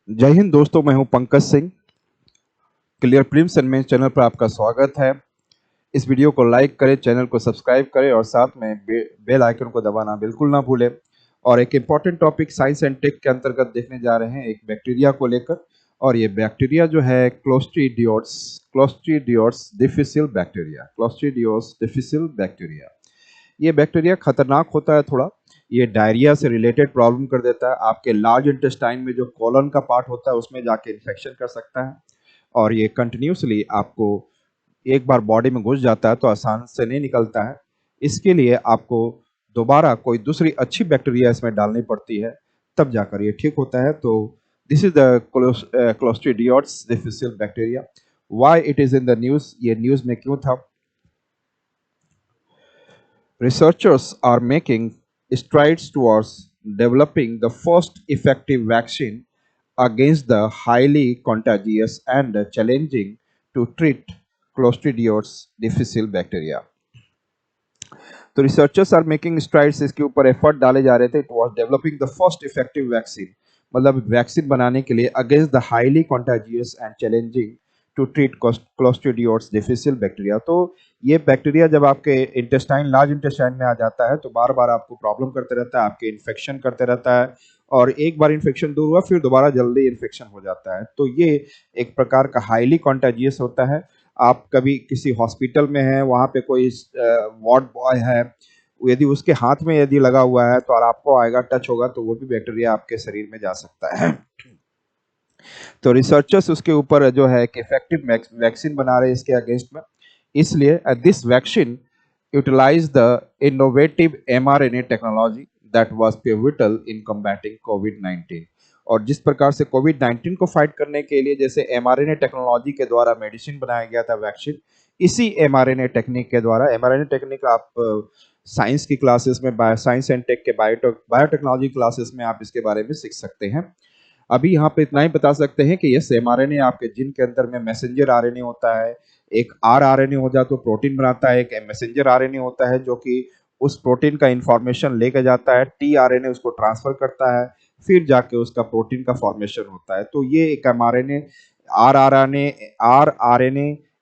जय हिंद दोस्तों, मैं हूं Pankaj Singh. Clear prelims and mains channel पर आपका स्वागत है। इस वीडियो को लाइक करें, चैनल को सब्सक्राइब करें और साथ में बेल आइकन को दबाना बिल्कुल ना भूलें। और एक important topic science and tech के अंतर्गत देखने जा रहे हैं, एक बैक्टीरिया को लेकर। और ये बैक्टीरिया जो है क्लोस्ट्रीडियोट्स डिफिसिल बैक्टीरिया, क्लोस्ट्रीडियोट्स डिफिसिल बैक्टीरिया। ये बैक्टीरिया खतरनाक होता है थोड़ा। ये डायरिया से रिलेटेड प्रॉब्लम कर देता है। आपके लार्ज इंटेस्टाइन में जो कॉलन का पार्ट होता है उसमें जाके इन्फेक्शन कर सकता है। और ये कंटिन्यूसली आपको एक बार बॉडी में घुस जाता है तो आसान से नहीं निकलता है। इसके लिए आपको दोबारा कोई दूसरी अच्छी बैक्टीरिया इसमें डालनी पड़ती है, तब जाकर ये ठीक होता है। तो this is the Clostridioides difficile bacteria. Why it is in the news, ये न्यूज़ में क्यों था? Researchers are making strides towards developing the first effective vaccine against the highly contagious and challenging to treat Clostridioides difficile bacteria. तो researchers are making strides, इसके ऊपर effort डाले जा रहे थे towards developing the first effective vaccine, मतलब vaccine बनाने के लिए against the highly contagious and challenging to treat Clostridioides difficile bacteria. तो ये बैक्टीरिया जब आपके इंटेस्टाइन, लार्ज इंटेस्टाइन में आ जाता है तो बार बार आपको प्रॉब्लम करते रहता है, आपके इन्फेक्शन करते रहता है। और एक बार इन्फेक्शन दूर हुआ फिर दोबारा जल्दी इन्फेक्शन हो जाता है। तो ये एक प्रकार का हाईली कॉन्टाजियस होता है। आप कभी किसी हॉस्पिटल में हैं, वहाँ पे कोई वार्ड बॉय है, यदि उसके हाथ में यदि लगा हुआ है तो और आपको आएगा, टच होगा तो वो भी बैक्टीरिया आपके शरीर में जा सकता है। तो रिसर्चर्स उसके ऊपर जो है कि इफेक्टिव वैक्सीन बना रहे हैं इसके अगेंस्ट में। इसलिए this vaccine utilise the innovative mRNA technology that was pivotal in combating कोविड-19। और जिस प्रकार से कोविड-19 को फाइट करने के लिए जैसे mRNA टेक्नोलॉजी के द्वारा मेडिसिन बनाया गया था, वैक्सीन, इसी mRNA टेक्निक के द्वारा, mRNA टेक्निक आप साइंस की क्लासेस में, साइंस एंड टेक के बायोटेक्नोलॉजी क्लासेस में आप इसके बारे में सीख सकते हैं। अभी यहाँ पे इतना ही बता सकते हैं कि यस, mRNA आपके जिन के अंदर में मैसेंजर RNA होता है। एक rRNA हो जाए तो प्रोटीन बनाता है, एक मैसेंजर RNA होता है जो कि उस प्रोटीन का इंफॉर्मेशन लेके जाता है, tRNA उसको ट्रांसफर करता है, फिर जाके उसका प्रोटीन का फॉर्मेशन होता है। तो ये एक mRNA, rRNA,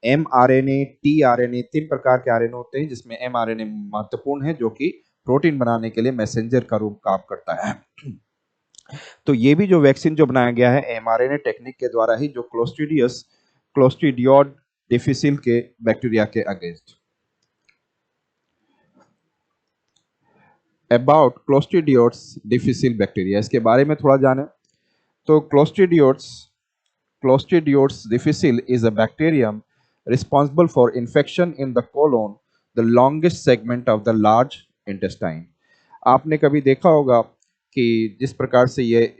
mRNA, tRNA, 3 प्रकार के RNA होते हैं, जिसमें mRNA महत्वपूर्ण है जो कि प्रोटीन बनाने के लिए मैसेंजर का रूप काम करता है। तो ये भी जो वैक्सीन जो बनाया गया है mRNA टेक्निक के द्वारा ही, जो क्लोस्ट्रीडियोड डिफिसिल के बैक्टीरिया के against. About Clostridioides difficile bacteria, इसके बारे में थोड़ा जाने तो Clostridioides difficile is a bacterium responsible for infection in the colon, the longest segment of the large intestine. आपने कभी देखा होगा कि जिस प्रकार से ये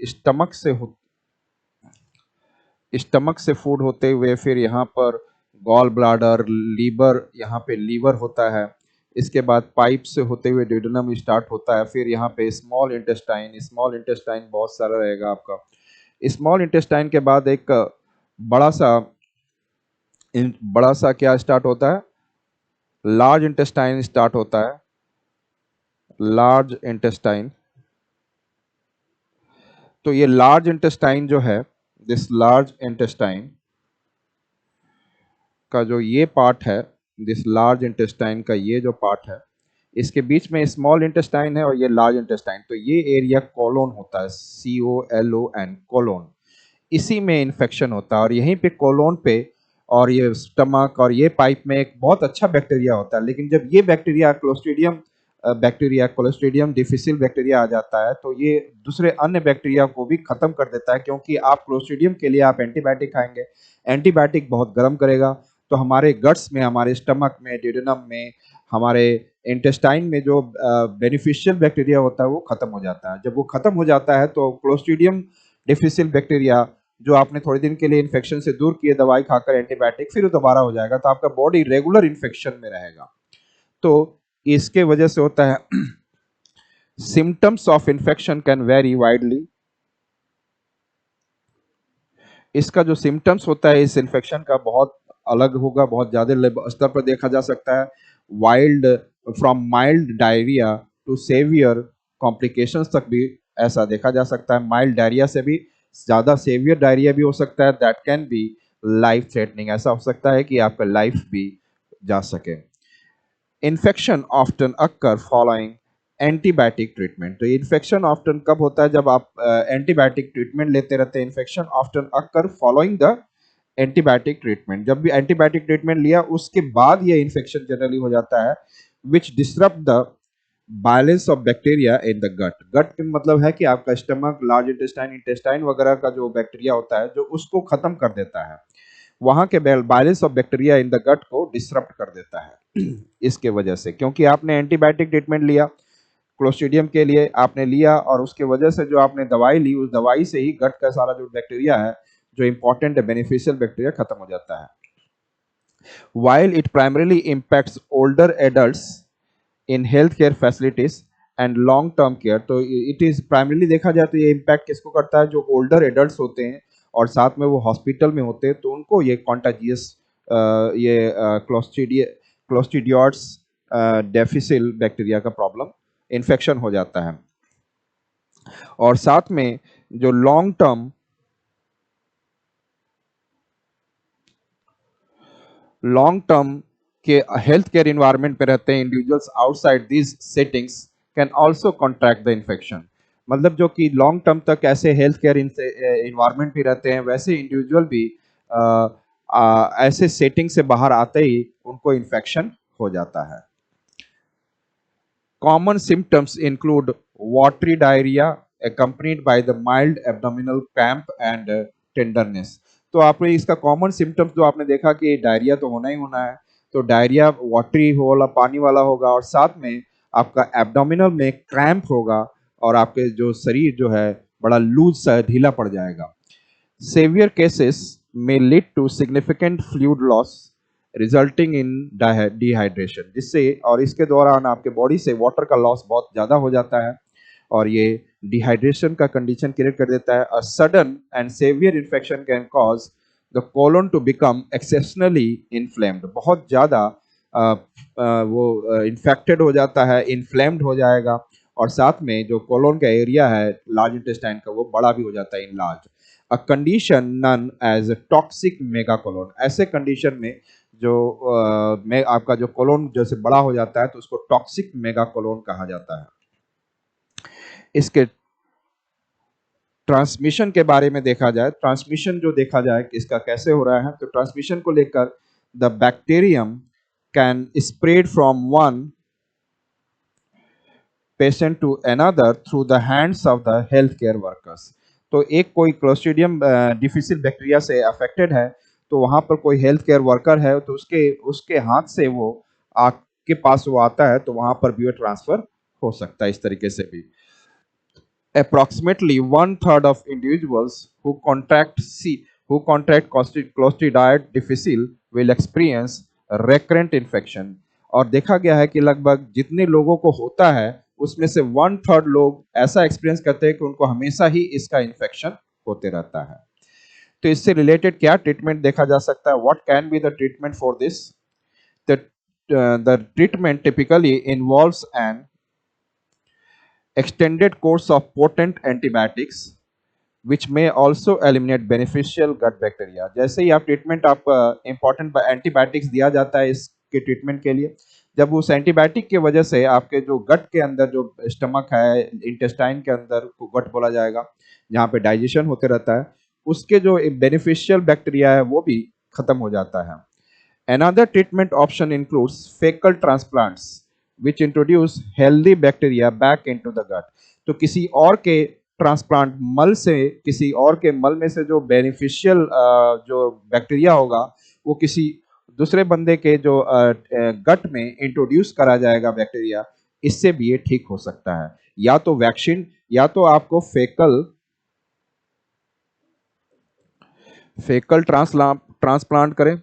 स्टमक से फूड होते हुए फिर यहाँ पर गॉल ब्लाडर, लीवर, यहाँ पे लीवर होता है, इसके बाद पाइप से होते हुए ड्यूडेनम स्टार्ट होता है, फिर यहाँ पे स्मॉल इंटेस्टाइन बहुत सारा रहेगा आपका। स्मॉल इंटेस्टाइन के बाद एक बड़ा सा क्या स्टार्ट होता है? लार्ज इंटेस्टाइन स्टार्ट होता है, लार्ज इंटेस्टाइन। तो ये लार्ज इंटेस्टाइन जो है, दिस लार्ज इंटेस्टाइन का जो ये पार्ट है, दिस लार्ज इंटेस्टाइन का ये जो पार्ट है, इसके बीच में स्मॉल इंटेस्टाइन है और ये लार्ज इंटेस्टाइन। तो ये एरिया कोलोन होता है, COLON, कोलोन। इसी में इन्फेक्शन होता है और यहीं पे कोलोन पे और ये स्टमक और ये पाइप में एक बहुत अच्छा बैक्टीरिया होता है। लेकिन जब ये बैक्टीरिया क्लोस्ट्रीडियम डिफिसिल बैक्टीरिया आ जाता है तो ये दूसरे अन्य बैक्टीरिया को भी खत्म कर देता है, क्योंकि आप क्लोस्ट्रीडियम के लिए आप एंटीबायोटिक खाएंगे, एंटीबायोटिक बहुत गर्म करेगा, तो हमारे गट्स में, हमारे स्टमक में, ड्यूडेनम में, हमारे इंटेस्टाइन में जो बेनिफिशियल बैक्टीरिया होता है वो खत्म हो जाता है। जब वो खत्म हो जाता है तो क्लोस्ट्रीडियम डिफिसिल बैक्टीरिया जो आपने थोड़े दिन के लिए इन्फेक्शन से दूर किए दवाई खाकर एंटीबायोटिक, फिर दोबारा हो जाएगा, तो आपका बॉडी रेगुलर इन्फेक्शन में रहेगा। तो इसके वजह से होता है symptoms of infection can very widely. इसका जो सिम्टम्स होता है इस इन्फेक्शन का बहुत अलग होगा, बहुत ज़्यादा स्तर पर देखा जा सकता है। From mild diarrhoea to severe complications तक भी ऐसा देखा जा सकता है। माइल्ड डायरिया से भी ज़्यादा सेवियर डायरिया भी हो सकता है, that can be life threatening, ऐसा हो सकता है कि आपका लाइफ भी जा सके। Infection often occur following antibiotic treatment. तो इन्फेक्शन ऑफ्टन कब होता है? जब आप एंटीबायोटिक ट्रीटमेंट लेते रहते हैं। Infection often occur following the antibiotic treatment. जब भी एंटीबायोटिक ट्रीटमेंट लिया उसके बाद ये इन्फेक्शन जनरली हो जाता है, which disrupt the balance of bacteria in the gut. Gut का मतलब है कि आपका स्टमक, लार्ज इंटेस्टाइन, इंटेस्टाइन वगैरह का जो बैक्टीरिया होता है जो उसको खत्म कर देता है, वहां के balance of bacteria in the gut को डिसरप्ट कर देता है। इसके वजह से, क्योंकि आपने एंटीबायोटिक ट्रीटमेंट लिया क्लोस्ट्रीडियम के लिए आपने लिया, और उसके वजह से जो आपने दवाई ली उस दवाई से ही गट का सारा जो बैक्टीरिया है, जो इंपॉर्टेंट है बेनिफिशियल बैक्टीरिया, खत्म हो जाता है। While it primarily impacts older adults in healthcare facilities and long term care, तो it is primarily देखा जाए तो ये impact किसको करता है? जो older adults होते हैं और साथ में वो हॉस्पिटल में होते हैं, तो उनको ये contagious ये क्लोस्ट्रीडियोट्स डेफिसिल बैक्टीरिया का प्रॉब्लम इन्फेक्शन हो जाता है। और साथ में जो लॉन्ग टर्म के हेल्थ केयर इन्वायरमेंट पे रहते हैं individuals outside these settings can also contract the infection. मतलब जो कि लॉन्ग टर्म तक ऐसे हेल्थ केयर इन्वायरमेंट भी रहते हैं, वैसे इंडिविजुअल भी ऐसे सेटिंग से बाहर आते ही उनको इन्फेक्शन हो जाता है। Common symptoms include watery diarrhea accompanied by the mild abdominal cramp and tenderness। तो आपने इसका कॉमन सिम्टम्स जो आपने देखा कि डायरिया तो होना ही होना है, तो डायरिया वाटरी वाला, पानी वाला होगा, और साथ में आपका एब्डोमिनल में क्रैम्प होगा, और आपके जो शरीर जो है बड़ा लूज सा ढीला पड़ जाएगा। Severe cases may lead to significant fluid loss resulting in dehydration, जिससे और इसके दौरान आपके बॉडी से वाटर का लॉस बहुत ज़्यादा हो जाता है और ये डिहाइड्रेशन का कंडीशन क्रिएट कर देता है। A sudden and severe infection can cause the colon to become exceptionally inflamed. बहुत ज़्यादा वो इन्फेक्टेड हो जाता है, इन्फ्लेम्ड हो जाएगा, और साथ में जो कोलन का एरिया है लार्ज इंटेस्टाइन का वो बड़ा भी हो जाता है, enlarge. A condition known as toxic megacolon. ऐसे कंडीशन में जो में आपका जो कोलोन जैसे बड़ा हो जाता है तो उसको टॉक्सिक मेगा कोलोन कहा जाता है। इसके ट्रांसमिशन के बारे में देखा जाए, ट्रांसमिशन जो देखा जाए कि इसका कैसे हो रहा है, तो ट्रांसमिशन को लेकर the bacterium can spread from one patient to another through the hands of the health care workers. तो एक कोई क्लोस्ट्रीडियम डिफिसिल बैक्टीरिया से अफेक्टेड है, तो वहां पर कोई हेल्थ केयर वर्कर है तो उसके उसके हाथ से वो आपके पास वो आता है, तो वहां पर भी वो ट्रांसफर हो सकता है इस तरीके से भी। Approximately one third of individuals who contract Clostridium difficile will experience recurrent infection। और देखा गया है कि लगभग जितने लोगों को होता है उसमें से वन थर्ड लोग ऐसा एक्सपीरियंस करते हैं कि उनको हमेशा ही इसका इन्फेक्शन होते रहता है। तो इससे रिलेटेड क्या ट्रीटमेंट देखा जा सकता है? What can be the treatment for this? The treatment typically involves N extended course of potent antibiotics which may also eliminate beneficial gut bacteria। जैसे ही आप ट्रीटमेंट आप इंपॉर्टेंट एंटीबायोटिक्स दिया जाता है इसके ट्रीटमेंट के लिए, जब उस एंटीबायोटिक की वजह से आपके जो गट के अंदर जो स्टमक है, इंटेस्टाइन के अंदर को गट बोला जाएगा जहाँ पे डाइजेशन होते रहता है, उसके जो बेनिफिशियल बैक्टीरिया है वो भी खत्म हो जाता है। Another treatment option includes fecal transplants, which introduce healthy bacteria back into the gut। तो किसी और के ट्रांसप्लांट मल से, किसी और के मल में से जो बेनिफिशियल जो बैक्टीरिया होगा वो किसी दूसरे बंदे के जो गट में इंट्रोड्यूस करा जाएगा बैक्टीरिया, इससे भी ये ठीक हो सकता है। या तो वैक्सीन या तो आपको फेकल ट्रांसप्लांट करें।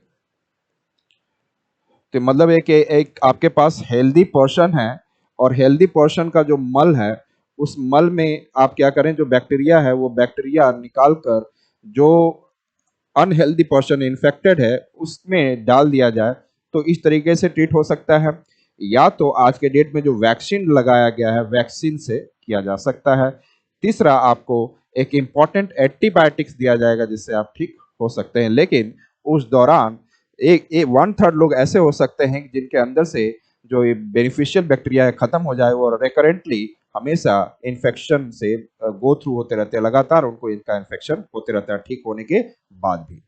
तो मतलब एक आपके पास हेल्दी पोर्शन है और हेल्दी पोर्शन का जो मल है उस मल में आप क्या करें, जो बैक्टीरिया है वो बैक्टीरिया निकाल कर जो अनहेल्दी पोर्शन इन्फेक्टेड है उसमें डाल दिया जाए, तो इस तरीके से ट्रीट हो सकता है। या तो आज के डेट में जो वैक्सीन लगाया गया है वैक्सीन से किया जा सकता है। तीसरा, आपको एक इम्पॉर्टेंट एंटीबायोटिक्स दिया जाएगा जिससे आप ठीक हो सकते हैं, लेकिन उस दौरान एक वन थर्ड लोग ऐसे हो सकते हैं जिनके अंदर से जो ये बेनिफिशियल बैक्टीरिया है खत्म हो जाए और रिकरेंटली हमेशा इन्फेक्शन से गो थ्रू होते रहते हैं, लगातार उनको इनका इन्फेक्शन होते रहता है ठीक होने के बाद भी।